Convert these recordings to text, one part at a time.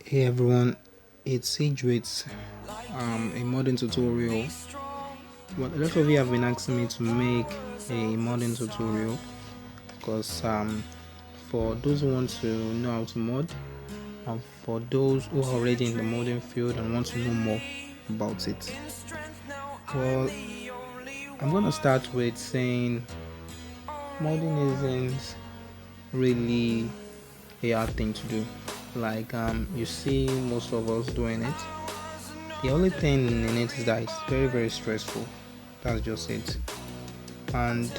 Hey everyone, it's Sieg with a modding tutorial. Well, a lot of you have been asking me to make a modding tutorial because for those who want to know how to mod, and for those who are already in the modding field and want to know more about it. Well, I'm gonna start with saying modding isn't really a hard thing to do. Like you see most of us doing it. The only thing in it is that it's very stressful. That's just it. And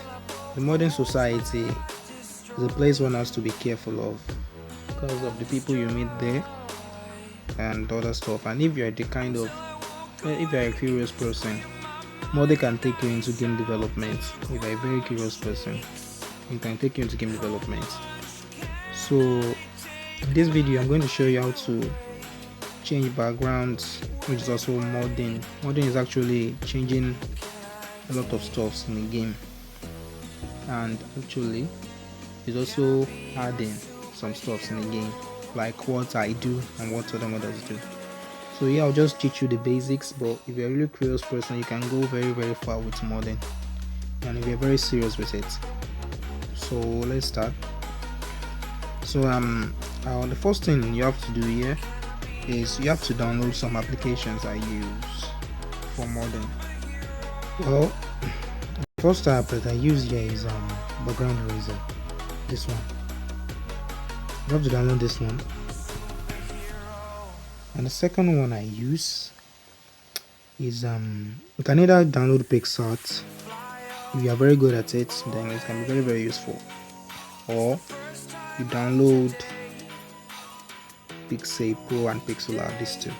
the modern society is a place one has to be careful of because of the people you meet there and other stuff. And if you're if you're a curious person, modding can take you into game development. If you're a very curious person, it can take you into game development. So in this video, I'm going to show you how to change backgrounds, which is also modding. Modding is actually changing a lot of stuffs in the game, and actually it's also adding some stuffs in the game, like what I do and what other modders do. So yeah, I'll just teach you the basics, but if you're a really curious person, you can go very far with modding, and if you're very serious with it. So let's start. So the first thing you have to do here is you have to download some applications I use for modding. Well, the first app that I use here is background eraser. This one. You have to download this one. And the second one I use is you can either download Pixellab. If you are very good at it, then it can be very useful. Or you download PICSAY Pro and Pixellab, these two.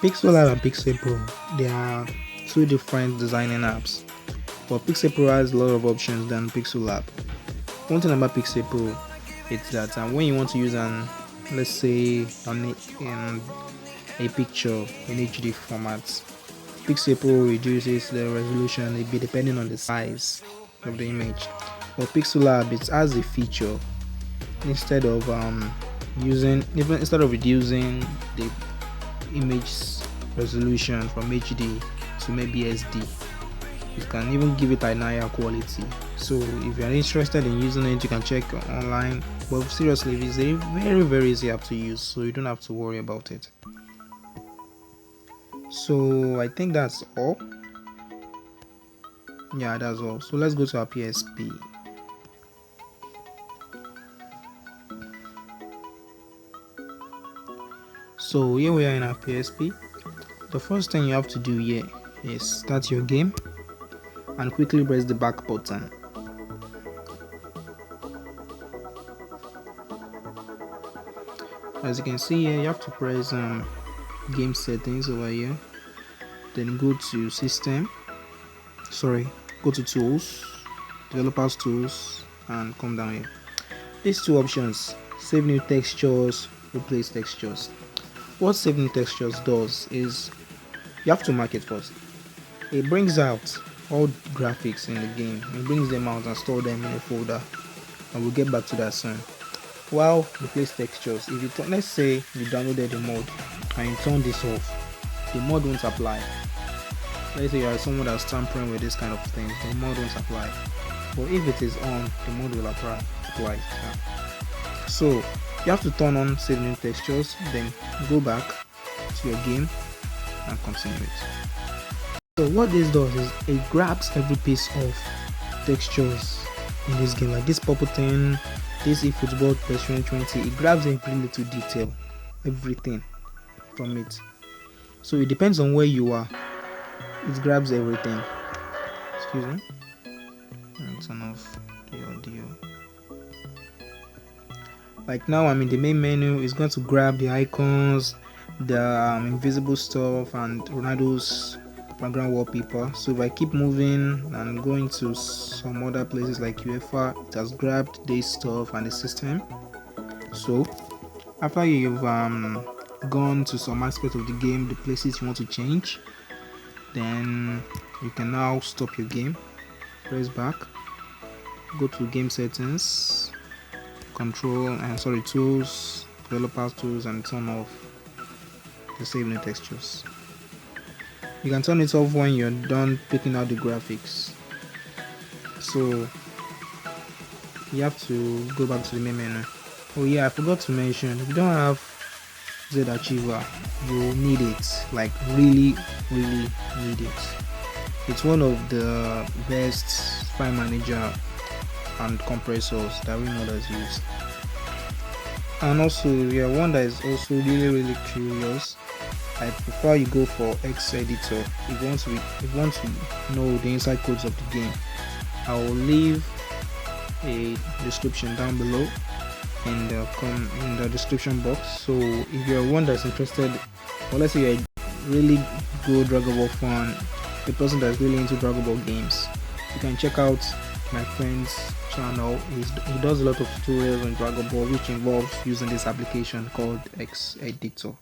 Pixellab and PICSAY Pro, they are two different designing apps, but PICSAY Pro has a lot of options than Pixellab. One thing about PICSAY Pro is that when you want to use let's say a picture in HD format, PICSAY Pro reduces the resolution a bit depending on the size of the image. But Pixellab, it has a feature instead of reducing the image resolution from HD to maybe SD, it can even give it an higher quality. So if you are interested in using it, you can check online. But seriously, it's a very easy app to use, so you don't have to worry about it. So I think that's all. Yeah, that's all. So let's go to our PSP. So here we are in our PSP. The first thing you have to do here is start your game and quickly press the back button. As you can see here, you have to press game settings over here, then go to go to tools, developers tools, and come down here. These two options, save new textures, replace textures. What save new textures does is you have to mark it first. It brings out all graphics in the game, it brings them out and store them in a folder, and we'll get back to that soon. While replace textures, if you let's say you downloaded the mod and you turn this off, the mod won't apply. Let's say you are someone that's tampering with this kind of thing, the mod won't apply. But if it is on, the mod will apply. Yeah. So you have to turn on save new textures, then go back to your game and continue it. So what this does is it grabs every piece of textures in this game, like this purple thing, this eFootball plus 2020, it grabs every little detail, everything from it. So it depends on where you are, it grabs everything. Excuse me, I'll turn off the audio. Like now I'm in the main menu, it's going to grab the icons, the invisible stuff, and Ronaldo's background wallpaper. So if I keep moving and going to some other places like UEFA, it has grabbed this stuff and the system. So after you've gone to some aspect of the game, the places you want to change, then you can now stop your game, press back, go to game settings, control and tools, developers tools, and turn off the save new textures. You can turn it off when you're done picking out the graphics. So you have to go back to the main menu. Oh yeah, I forgot to mention, if you don't have Z Achiever, you need it, like really need it. It's one of the best file manager and compressors that Remodders use. And also, if you're one that is also really curious, I prefer you go for X editor if you want to know the inside codes of the game. I will leave a description down below in the description box. So if you're one that's interested, or let's say you're a really good Dragon Ball fan, a person that's really into Dragon Ball games, you can check out my friend's channel. He does a lot of tutorials on Dragon Ball, which involves using this application called X editor.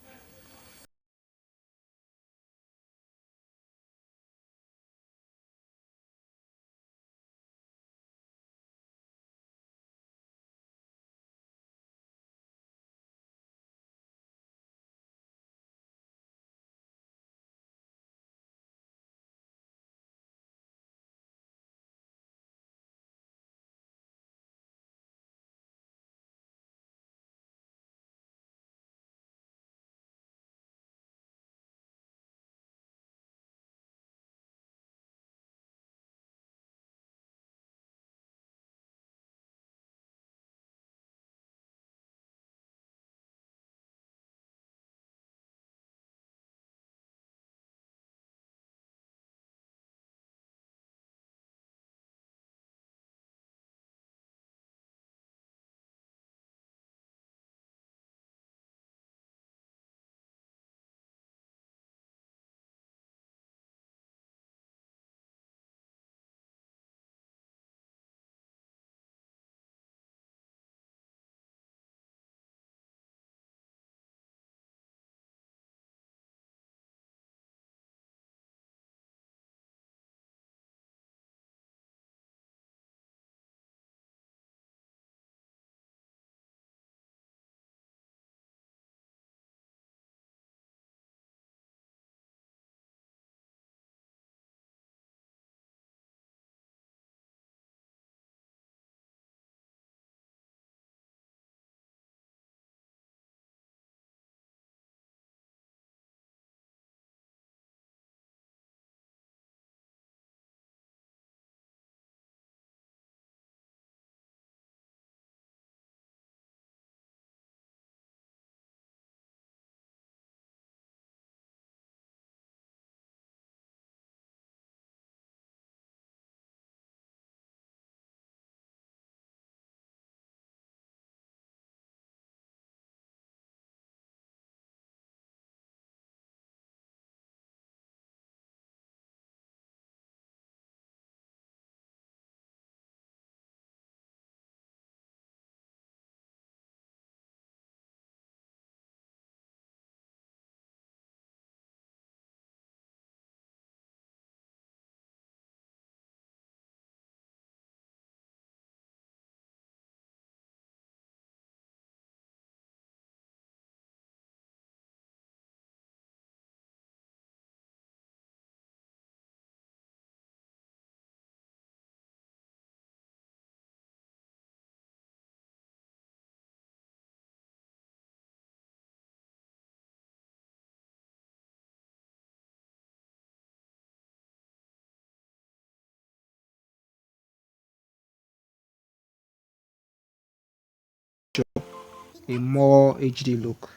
A more HD look.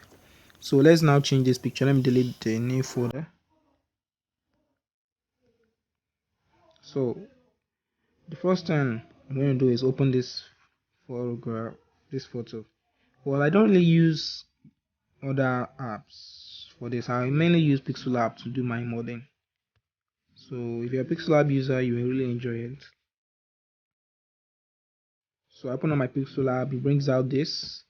So let's now change this picture. Let me delete the new folder. So the first thing I'm going to do is open this photograph, this photo. Well, I don't really use other apps for this. I mainly use Pixellab to do my modding. So if you're a Pixellab user, you will really enjoy it. So I open up my Pixellab, it brings out this.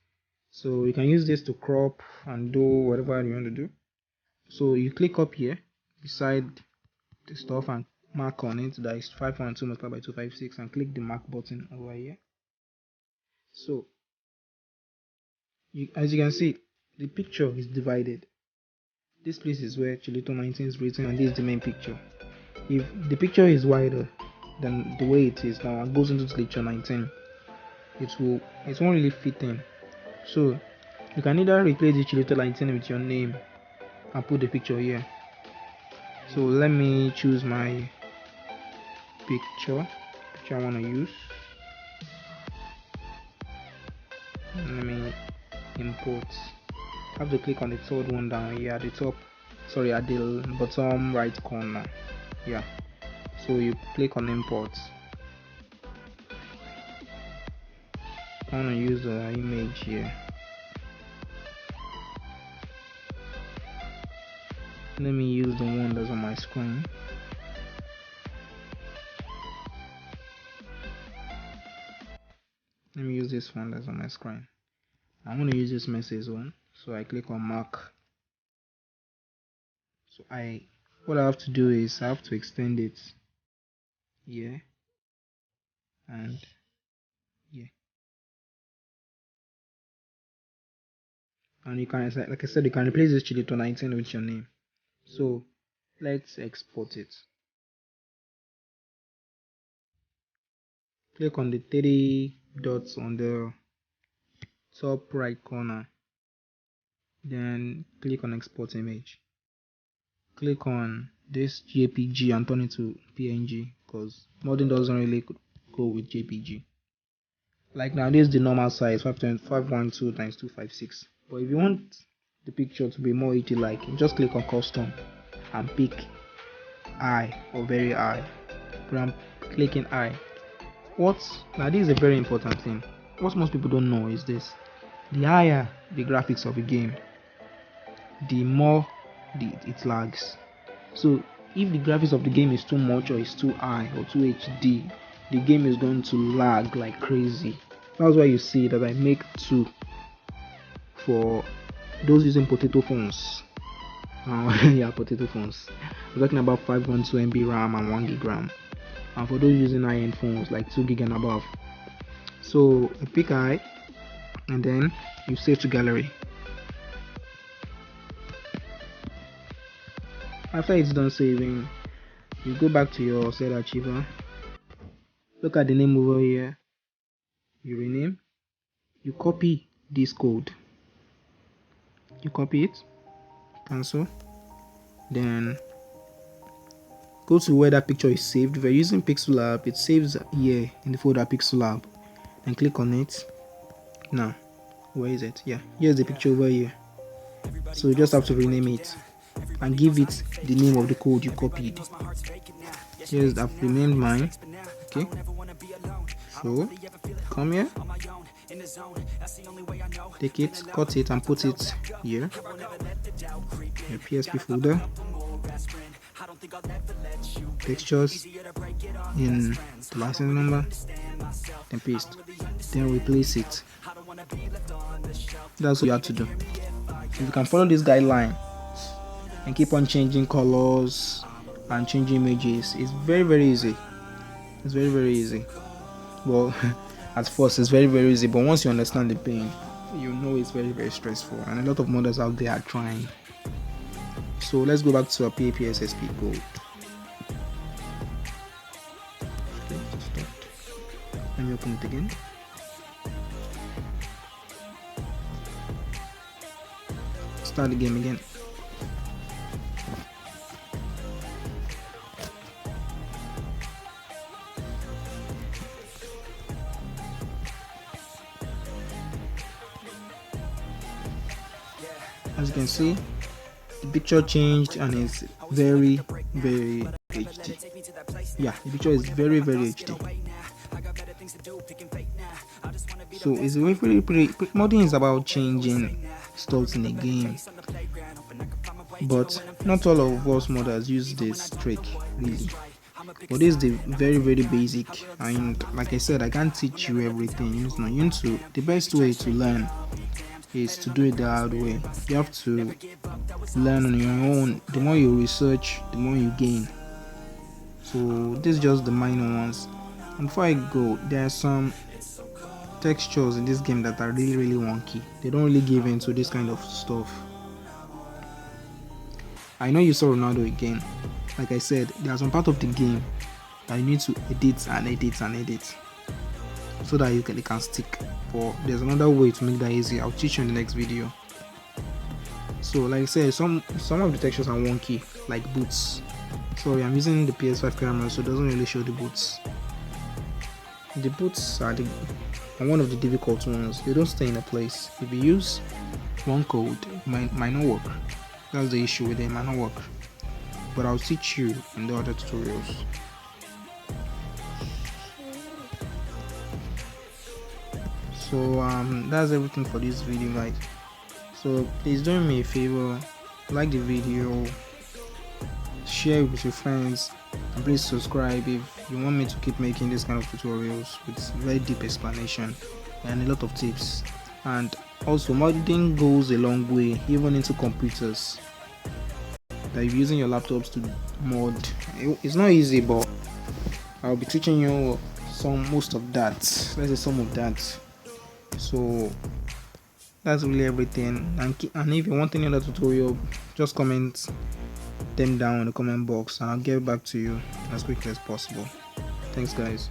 So you can use this to crop and do whatever you want to do. So you click up here beside the stuff and mark on it, that is 512 multiplied by 256, and click the mark button over here. So as you can see, the picture is divided. This place is where CHELITO 19 is written, and this is the main picture. If the picture is wider than the way it is now and goes into CHELITO 19, it won't really fit in. So you can either replace the CHELITO 19 with your name and put the picture here. So let me choose my picture I want to use. Let me import. I have to click on the third one down here at the top, sorry, at the bottom right corner. Yeah, so you click on import. I want to use the image here. Let me use the one that's on my screen. Let me use this one that's on my screen. I want to use this message one, so I click on mark. So what I have to do is I have to extend it here and here. And you can, like I said, you can replace this CHELITO 19 with your name. So let's export it. Click on the 3 dots on the top right corner, then click on export image. Click on this JPG and turn it to PNG, because modding doesn't really go with JPG. Like now, this is the normal size, 512 times 256. But if you want the picture to be more HD like, just click on custom and pick high or very high. I'm clicking high. Now this is a very important thing. What most people don't know is this: the higher the graphics of a game, the more it lags. So if the graphics of the game is too much, or is too high, or too HD, the game is going to lag like crazy. That's why you see that I make 2 for those using potato phones. Yeah, potato phones. I'm talking about 512 MB RAM and 1 GB RAM. And for those using high-end phones like 2 GB and above. So you pick high and then you save to gallery. After it's done saving, you go back to your set achiever. Look at the name over here. You rename. You copy this code. You copy it, cancel, then go to where that picture is saved. If you're using Pixellab, it saves here in the folder Pixellab. Then click on it. Now, where is it? Yeah, here's the picture over here. So you just have to rename it and give it the name of the code you copied. Here's, I've renamed mine. Okay, so come here, take it, cut it and put it here, your PSP folder, textures in the license number, then paste, then replace it. That's what you have to do. If you can follow this guideline and keep on changing colors and changing images, it's very easy. It's very easy. Well, at first it's very easy, but once you understand the pain, you know it's very stressful, and a lot of modders out there are trying. So let's go back to our PPSSPP SPP code. Okay, let me open it again. Start the game again. As you can see, the picture changed and it's very HD. Yeah, the picture is very HD. So it's very modding is about changing stuff in a game, but not all of us modders use this trick really. But this is the very basic, and like I said, I can't teach you everything. You need to, the best way to learn is to do it the hard way. You have to learn on your own. The more you research, the more you gain. So this is just the minor ones. And before I go, there are some textures in this game that are really wonky. They don't really give into this kind of stuff. I know you saw Ronaldo again. Like I said, there are some part of the game that you need to edit and edit and edit so that it can stick. But there's another way to make that easy. I'll teach you in the next video. So like I said, some of the textures are wonky, like boots. Sorry, I'm using the PS5 camera, so it doesn't really show the boots. The boots are one of the difficult ones. They don't stay in a place. If you use one code, it might not work. That's the issue with it, it might not work. But I'll teach you in the other tutorials. So that's everything for this video, guys. So please do me a favor, like the video, share it with your friends, and please subscribe if you want me to keep making this kind of tutorials with very deep explanation and a lot of tips. And also, modding goes a long way, even into computers. That you're using your laptops to mod, it's not easy, but I'll be teaching you most of that. Let's say some of that. So that's really everything. And if you want any other tutorial, just comment them down in the comment box, and I'll get back to you as quickly as possible. Thanks, guys.